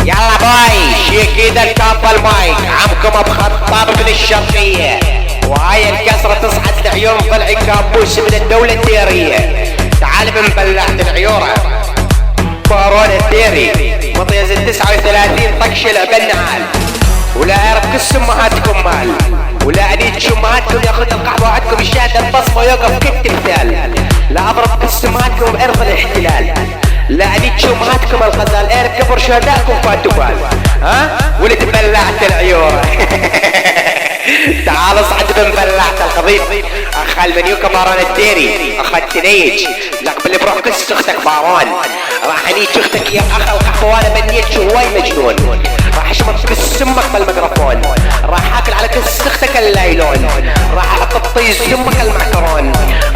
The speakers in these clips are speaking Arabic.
يلا باي شيك ايدك كاب المايك، عمكم ابو خطاب من الشرقية، وهاي الكسرة تصعد لعيون ضلعي كابوس من الدولة الديرية. تعال بنبلعت العيورة بارون الديري مطيز 39 طقش الابنعال، ولا اعرف كس امهاتكم مال، ولا انيت امهاتكم ياخذ القحبة وعدكم الشهد البصمة ويوقف كالتمثال، لا اضرب كس امهاتكم بارض الاحتلال، لا انيت امهاتكم الغزال اعرف كبر شهدائكم فاتوا بال. ها ولد بلعت العيورة تعال اصعد بنبلعت القضيب. اخ المنيوكا بارون الديري، اخ التنيج لقبل بروح كس اختك بارون، راح انيت اختك يا اخ القحبة وانا بنيت شوي مجنون، راح اشمط كس امك بالميكروفون، راح اكل على كس اختك اللايلون، راح احط بطيز امك المعكرون،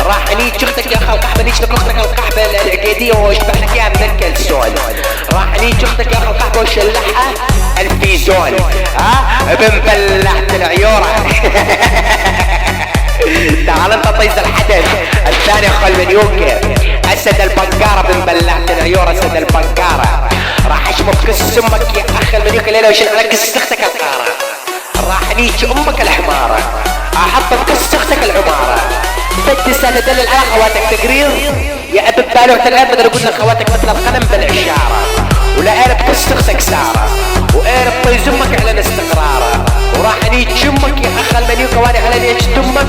راح انيت اختك يا اخ القحبة نيش لك اختك القحبة العقيدية واشبح لك اياها من الكلسون، راح انيت اختك يا اخ القحبة وشلحها الفيزون. ها بنبلعت العيورة تعال انت طيز الحدث الثاني اخو المنيوكة اسد البنقارة، بنبلعت العيورة اسد البنقارة، راح اشمط كس امك يا اخ المنيوكة ليلة وشل على كس اختك القارة، راح نيجي امك الحمارة احط بكس اختك العمارة، بدس انا ادلل على خواتك تقرير يا ابن بالوعة الان بدل اقول لك خواتك مثل القلم بالعشارة، ولا اعرف كس اختك سارة، واعرف طيز امك على استقراره، وراح نيجي امك يا اخ المنيوكة وانا على نيجي امك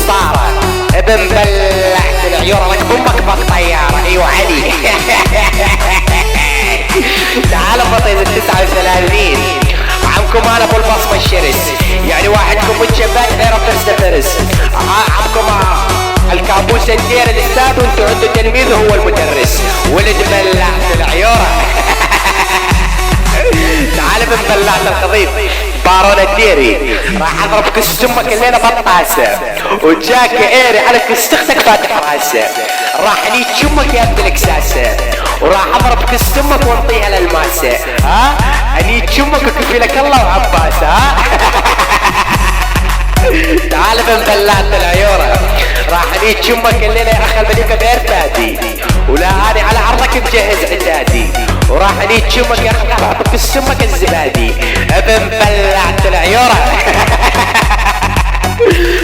صارة. ابن بلعت العيورة لك امك بطيارة. ايوه علي تعالوا بطيز 39 عمكم انا ابو البصمة الشرس، يعني واحدكم متشبات غير فرس فرس، عمكم الكابوس الدير الاستاذ وانتو عندو تلميذ هو المدرس، ولد بلعت العيورة تعال بنبلعت القضيب بارون الديري، راح اضرب كس امك الليلة بطاسة وجاك ايري على كس اختك فاتح راسه، راح نيجي امك يا ابن الكساسة، وراح اضرب كس امك وانطيها للماسة. ها انيجي امك وكفي لك الله وعباسة. ها تعال بنبلعت العيورة، راح نيجي امك الليلة يا اخ المليكة بير فادي، ولا اني على عرضك مجهز عتادي، وراح نيجي امك يا اخ احط كس امك الزبادي. بنبلعت العيورة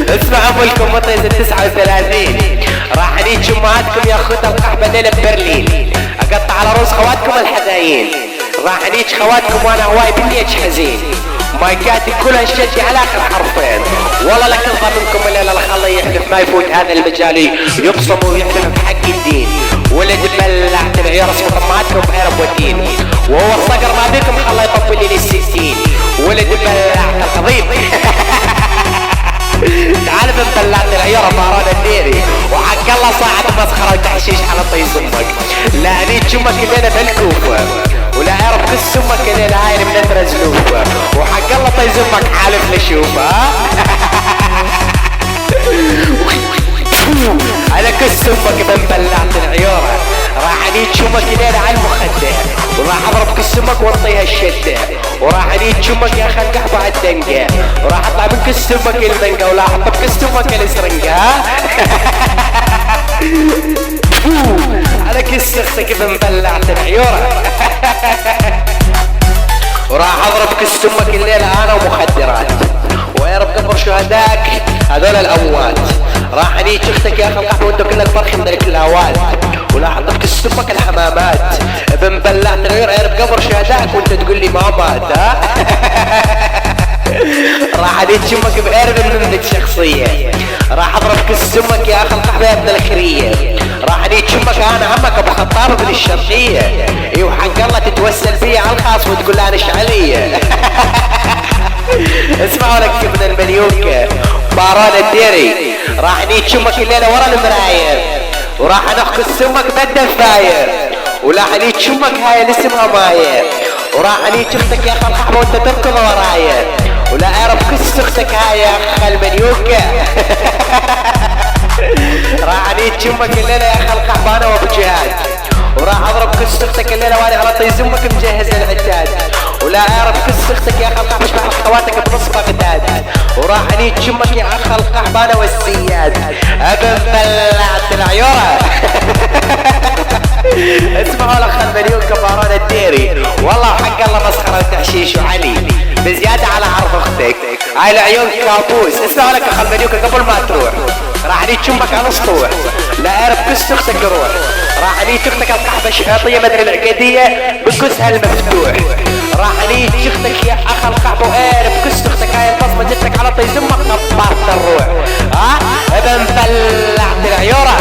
اسمع امكم مطيز 39 راح نيجي امهاتكم ياخذ القحبة ليلة ببرلين، اقطع على روس خواتكم الحذايين، راح نيجي خواتكم وانا هواي بنيج حزين، مايكاتي كلها نشجع على اخر حرفين، والله لك انظر منكم الليلة الخلي يحلف ما يفوت هذا المجال يقسم ويحلف بحق الدين، ولد بلعت العيار اسمه طماتكم بعرب ودين، وهو الصقر ما بيكم خلى يطبل لي لل60، ولد بلعت القضيب تعال بنبلعت العيارة بارون الديري، وحق الله صاعد مسخرة وتحشيش على طيز امك، لا انيت امك الليلة بالكوفة، ولا اعرف كس امك الليلة هاي من اثر زلوفة، وحق الله طيز امك حالف لشوفة على كس امك بنبلعت العيارة، راح انيت امك الليلة على المخدة، وراح اضرب كس امك وانطيها الشدة، وراح انيت امك يا اخي القحبة على الدنقة، وراح اطلع من كس امك المنقة، ولا احط بكس امك السرنقة. على كس اختك بنبلعت العيورة وراح اضرب كس امك الليلة انا ومخدرات، ويا رب قبر شهداك هذول الاموات، راح انيت اختك يا اخي القحبة وانتو كلك فرخ من ذلك الاوات، ولا احط كس امك الحمامات، بنبلعت العيورة يا رب قبر شهداك وانت تقول لي ما مات. ها راح انيت امك بقرب منك شخصية، راح اضرب كس امك يا اخي القحبة يا ابن الخرية، راح انيت امك انا عمك ابو خطاب من الشرقية، ايوه حق الله تتوسل فيا على الخاص وتقول لي انا شعلية. اسمعوا لك ابن المليوكة بارون الديري، راح نيجي امك الليلة ورا المراية، وراح نخكس امك بالدفاير، وراح نيجي امك هاي اللي اسمها ماير، وراح نيجي اختك يا اخ القحبة وانت تركض ورايا، ولا اعرف كس اختك هاي يا اخ المليوكة راح نيجي امك الليلة يا اخ القحبة انا وابو جهاد، وراح اضرب كس اختك الليلة وانا على طيز امك مجهز العتاد، ولا اعرف كس اختك يا اخ القحبة اشبح خواتك بنص بغداد، وراح انيج امك يا اخ القحبة انا والسياد. بلعت العيورة اسمعوا الاخ المليون كبارون الديري، والله حق الله تحشيش وعلي بزيادة على عرض اختك. هاي العيون كابوس. اسمعوا لك اخل مليوكة قبل ما تروح، راح عليك شمك على السطوح، لا اعرف كس اختك روح، راح عليك اختك القحبة شهاطية مدري العقيدية بكسها المفتوح، راح عليك اختك يا اخ القحبة واعرف كس اختك هاي البصمة جتك على طي زمك طبعت الروح. ها ابا مبلعت العيورة.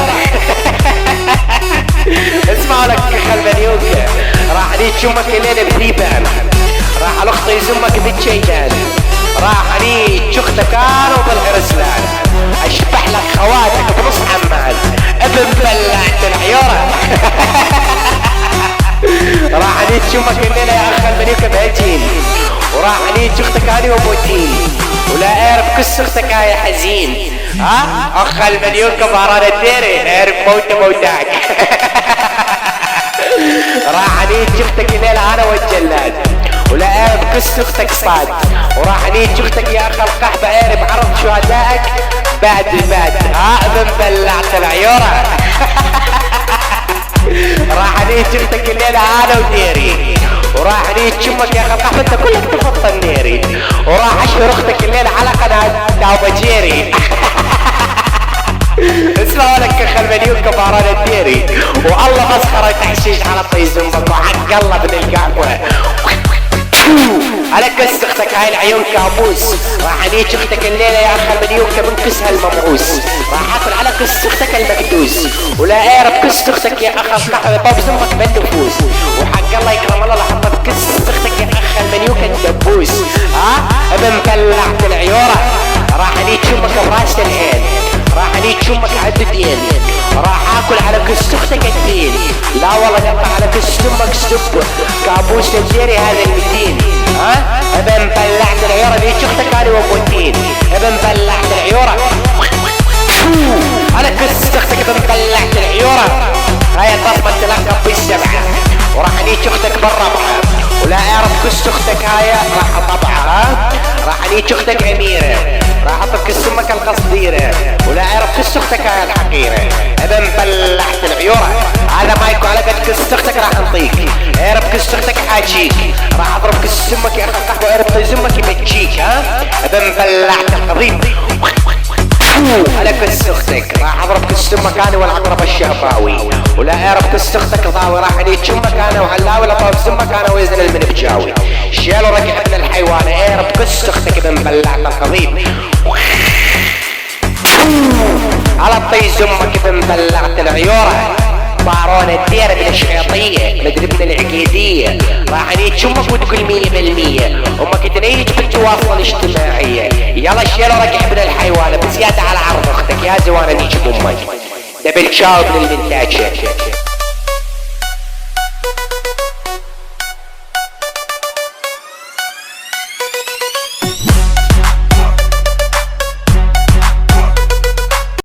اسمعوا لك اخل مليوكة، راح عليك شمك الليلة بذيبان، راح على اختي يزمك بالشيطان، راح عليك اختك انا وبالعرسلان، اشبح لك خواتك بنص عمان، ابن بلعت العيورة. راح عليك شمك الليلة يا اخ المليكة بهجين، وراح عليك اختك هاني وبوتين، ولا اعرف كس اختك هاي حزين. ها اخ المليكة بهران الديري اعرف موتك. راح عليك اختك الليلة انا والجلاد، ولا اعرف كس اختك صاد، وراح عليك اختك يا اخ القحبة اعرف عرض شهدائك بعد البعد. ها ابن بلعت العيورة. راح عليك اختك الليلة انا وديري، وراح عليك شمك يا اخ القحبة انت كلك تفضل نيري، وراح اشهر اختك الليلة على قناة داوبجيري. اسمعوا لك اخ المليوكة بهران الديري، والله مسخرة تحشيش على طي زنبك وحق الله من القهوة. على كس اختك هاي العيون كابوس، راح عليك اختك الليلة يا اخ المليوكة من كسها الممعوس، راح اكل على كس اختك المكدوس، ولا اعرف كس اختك يا اخ القحبة طاب زمك بالنفوس، وحق الله يكرم الله لحطت كس اختك يا اخ المليوكة الدبوس. ها ابن بلعت العيورة، راح عليك شمك براس العين، راح عليك شمك عددين، راح اكل على كس اختك الدين، لا والله قطع على كس امك سب كابوس الجيري هذا المتين. ها ابن بلعت العيورة ليك اختك انا وبوتين، ابن بلعت العيورة على كس اختك ابن بلعت العيورة. هاي البصمة تلقب بالسبعة، وراح عليك اختك بالربعة، ولا اعرف كس اختك هاي راح طبعها، راح عليك اختك اميرة، راح احطك كس امك القصديرة، ولا اعرف كس اختك هاي الحقيرة. ابن بلعت العيورة، هذا ما يكون على قد كس اختك راح انطيك، اعرف كس اختك حاجيك، راح اضرب كس امك يا اخ القحبة اعرف طيز امك يبجيك. ها ابن بلعت القضيب على كس اختك، راح اضرب كس امك انا والعقرب الشهباوي، ولا اعرف كس اختك ضاوي، راح عليك شمك انا وعلاوي لطاوب سمك انا ويزن المنبجاوي، شيلوا رقع ابن الحيوان اعرف كس اختك ابن بلعت القضيب على طيز امك ابن بلعت العيورة. طارون الديرة من الشياطية مدري من العقيدية، راح عليك شمك وتقول 100% امك تنيج بالتواصل الاجتماعية. يلا شيلوا رقع ابن الحيوان بزيادة على عرض اختك يا زوانة نيجي بامك دبل شاو ابن المنتاجة.